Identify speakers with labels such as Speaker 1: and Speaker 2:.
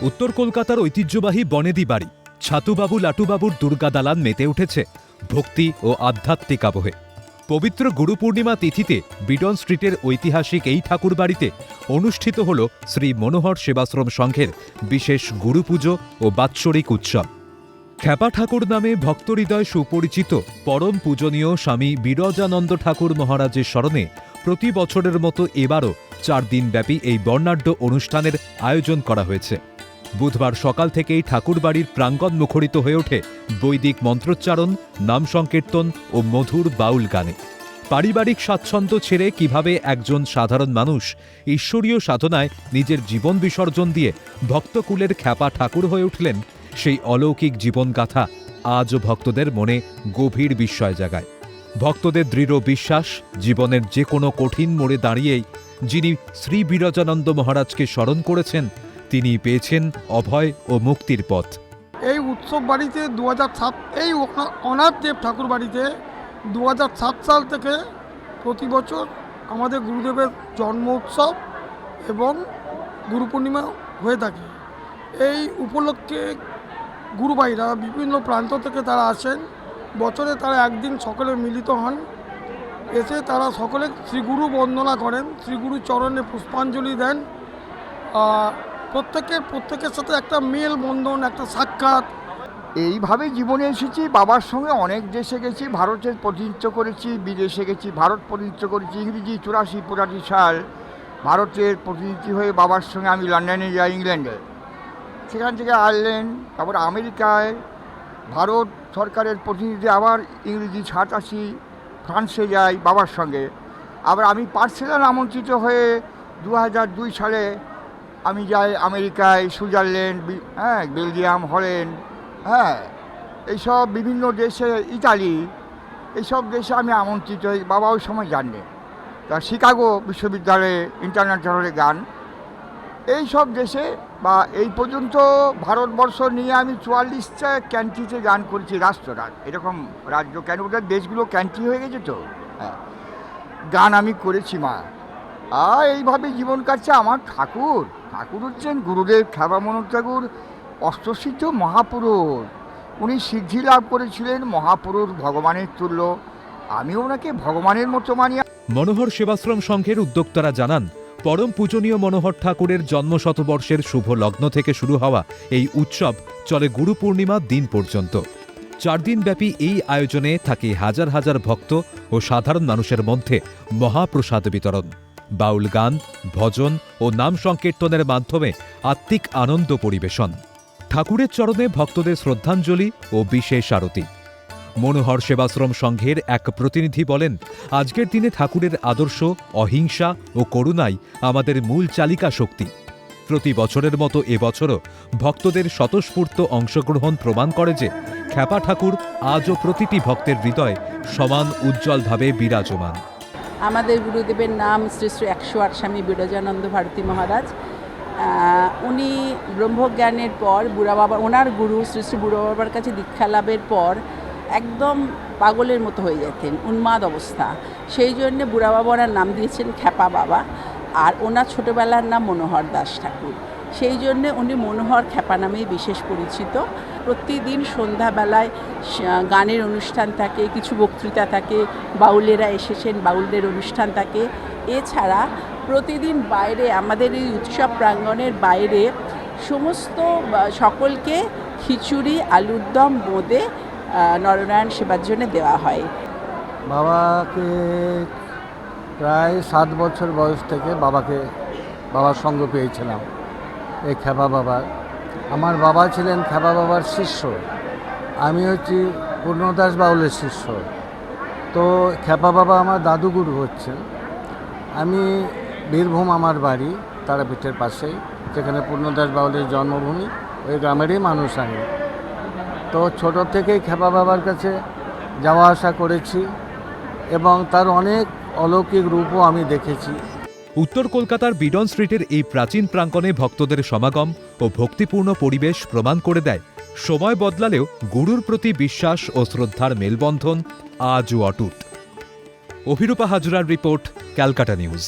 Speaker 1: উত্তর কলকাতার ঐতিহ্যবাহী বনেদি বাড়ি ছাতুবাবু লাটুবাবুর দুর্গা দালান মেতে উঠেছে ভক্তি ও আধ্যাত্মিক আবহে। পবিত্র গুরু পূর্ণিমা তিথিতে বিডন স্ট্রিটের ঐতিহাসিক এই ঠাকুরবাড়িতে অনুষ্ঠিত হল শ্রী মনোহর সেবাশ্রম সংঘের বিশেষ গুরুপুজো ও বাৎসরিক উৎসব। খ্যাপা ঠাকুর নামে ভক্তহৃদয় সুপরিচিত পরম পূজনীয় স্বামী বিরজানন্দ ঠাকুর মহারাজের স্মরণে প্রতি বছরের মতো এবারও 4 দিনব্যাপী এই বর্ণাঢ্য অনুষ্ঠানের আয়োজন করা হয়েছে। বুধবার সকাল থেকেই ঠাকুরবাড়ির প্রাঙ্গণ মুখরিত হয়ে ওঠে বৈদিক মন্ত্রোচ্চারণ, নাম সংকীর্তন ও মধুর বাউল গানে। পারিবারিক স্বাচ্ছন্দ্য ছেড়ে কিভাবে একজন সাধারণ মানুষ ঈশ্বরীয় সাধনায় নিজের জীবন বিসর্জন দিয়ে ভক্তকুলের খ্যাপা ঠাকুর হয়ে উঠলেন, সেই অলৌকিক জীবনগাথা আজও ভক্তদের মনে গভীর বিস্ময় জাগায়। ভক্তদের দৃঢ় বিশ্বাস, জীবনের যে কোনো কঠিন মোড়ে দাঁড়িয়েই যিনি শ্রী বিরজানন্দ মহারাজকে স্মরণ করেছেন, তিনি পেয়েছেন অভয় ও মুক্তির পথ।
Speaker 2: এই উৎসব বাড়িতে 2007 এই অনাথ দেব ঠাকুর বাড়িতে 2007 সাল থেকে প্রতি বছর আমাদের গুরুদেবের জন্ম উৎসব এবং গুরু পূর্ণিমা হয়ে থাকে। এই উপলক্ষে গুরুভাইরা বিভিন্ন প্রান্ত থেকে তারা আসেন। বছরে তারা একদিন সকলে মিলিত হন, এসে তারা সকলে শ্রীগুরু বন্দনা করেন, শ্রীগুরু চরণে পুষ্পাঞ্জলি দেন। প্রত্যেকের সাথে একটা মেল বন্ধন, একটা সাক্ষাৎ।
Speaker 3: এইভাবে জীবনে এসেছি। বাবার সঙ্গে অনেক দেশে গেছি, ভারতের প্রতিনিধিত্ব করেছি, বিদেশে গেছি, ভারত প্রতিনিধিত্ব করেছি। ইংরেজি 84-85 সাল ভারতের প্রতিনিধি হয়ে বাবার সঙ্গে আমি লন্ডনে যাই, ইংল্যান্ডে। সেখান থেকে আয়ারল্যান্ড, তারপর আমেরিকায় ভারত সরকারের প্রতিনিধি, আবার ইংরেজি 87 ফ্রান্সে যাই বাবার সঙ্গে। আবার আমি পার্সোনাল আমন্ত্রিত হয়ে 2002 সালে আমি যাই আমেরিকায়, সুইজারল্যান্ড, বেলজিয়াম, হল্যান্ড, এইসব বিভিন্ন দেশে, ইতালি, এইসব দেশে আমি আমন্ত্রিত হই। বাবা ওই সময় জাননি। তা শিকাগো বিশ্ববিদ্যালয়ে ইন্টারন্যাশনালে গান, এই সব দেশে বা এই পর্যন্ত ভারতবর্ষ নিয়ে আমি 44টা ক্যান্ট্রিতে গান করেছি। রাষ্ট্ররাজ এরকম রাজ্য, কেন ওটা দেশগুলো ক্যান্ট্রি হয়ে গেছে তো, গান আমি করেছি মা। এইভাবে জীবন কাটছে আমার। ঠাকুর হচ্ছেন গুরুদেব খ্যাপা মনোহর ঠাকুর, অষ্টসিদ্ধ মহাপুরুষ। উনি সিদ্ধি লাভ করেছিলেন, মহাপুরুষ, ভগবানের তুল্য। আমি ওনাকে ভগবানের মতো মানি।
Speaker 1: মনোহর সেবাশ্রম সংঘের উদ্যোক্তারা জানান, পরম পূজনীয় মনোহর ঠাকুরের জন্মশতবর্ষের শুভ লগ্ন থেকে শুরু হওয়া এই উৎসব চলে গুরু পূর্ণিমার দিন পর্যন্ত। 4 দিনব্যাপী এই আয়োজনে থাকে হাজার হাজার ভক্ত ও সাধারণ মানুষের মধ্যে মহাপ্রসাদ বিতরণ, বাউল গান, ভজন ও নাম সংকীর্তনের মাধ্যমে আত্মিক আনন্দ পরিবেশন, ঠাকুরের চরণে ভক্তদের শ্রদ্ধাঞ্জলি ও বিশেষ আরতি। মনোহর সেবাশ্রম সংঘের এক প্রতিনিধি বলেন, আজকের দিনে ঠাকুরের আদর্শ অহিংসা ও করুণাই আমাদের মূল চালিকা শক্তি। প্রতি বছরের মতো এবছরও ভক্তদের স্বতঃস্ফূর্ত অংশগ্রহণ প্রমাণ করে যে খ্যাপা ঠাকুর আজও প্রতিটি ভক্তের হৃদয়ে সমান উজ্জ্বলভাবে বিরাজমান।
Speaker 4: আমাদের গুরুদেবের নাম শ্রী শ্রী 108 স্বামী বিরজানন্দ ভারতী মহারাজ। উনি ব্রহ্মজ্ঞানের পর ওনার গুরু শ্রী শ্রী বুড়ো বাবার কাছে দীক্ষা লাভের পর একদম পাগলের মতো হয়ে যেতেন, উন্মাদ অবস্থা। সেই জন্যে বুড়া বাবা ওনার নাম দিয়েছেন খ্যাপা বাবা, আর ওনার ছোটোবেলার নাম মনোহর দাস ঠাকুর। সেই জন্যে উনি মনোহর খ্যাপা নামেই বিশেষ পরিচিত। প্রতিদিন সন্ধ্যাবেলায় গানের অনুষ্ঠান থাকে, কিছু বক্তৃতা থাকে, বাউলেরা এসেছেন, বাউলদের অনুষ্ঠান থাকে। এছাড়া প্রতিদিন বাইরে, আমাদের এই উৎসব প্রাঙ্গণের বাইরে সমস্ত সকলকে খিচুড়ি, আলুর দম, বোঁদে নরনারায়ণ সেবার জন্য দেওয়া হয়।
Speaker 5: বাবাকে প্রায় 7 বছর বয়স থেকে বাবার সঙ্গ পেয়েছিলাম এই খ্যাপা বাবার। আমার বাবা ছিলেন খ্যাপা বাবার শিষ্য, আমি হচ্ছি পূর্ণদাস বাউলের শিষ্য। তো খ্যাপা বাবা আমার দাদুগুরু হচ্ছেন। আমি বীরভূম আমার বাড়ি, তারাপীঠের পাশেই, যেখানে পূর্ণদাস বাউলের জন্মভূমি, ওই গ্রামেরই মানুষ আমি। তো ছোটো থেকেই খ্যাপা বাবার কাছে যাওয়া আসা করেছি এবং তার অনেক অলৌকিক রূপও আমি দেখেছি।
Speaker 1: উত্তর কলকাতার বিডন স্ট্রিটের এই প্রাচীন প্রাঙ্গণে ভক্তদের সমাগম ও ভক্তিপূর্ণ পরিবেশ প্রমাণ করে দেয়, সময় বদলালেও গুরুর প্রতি বিশ্বাস ও শ্রদ্ধার মেলবন্ধন আজও অটুট। অভিরূপা হাজরার রিপোর্ট, ক্যালকাটা নিউজ।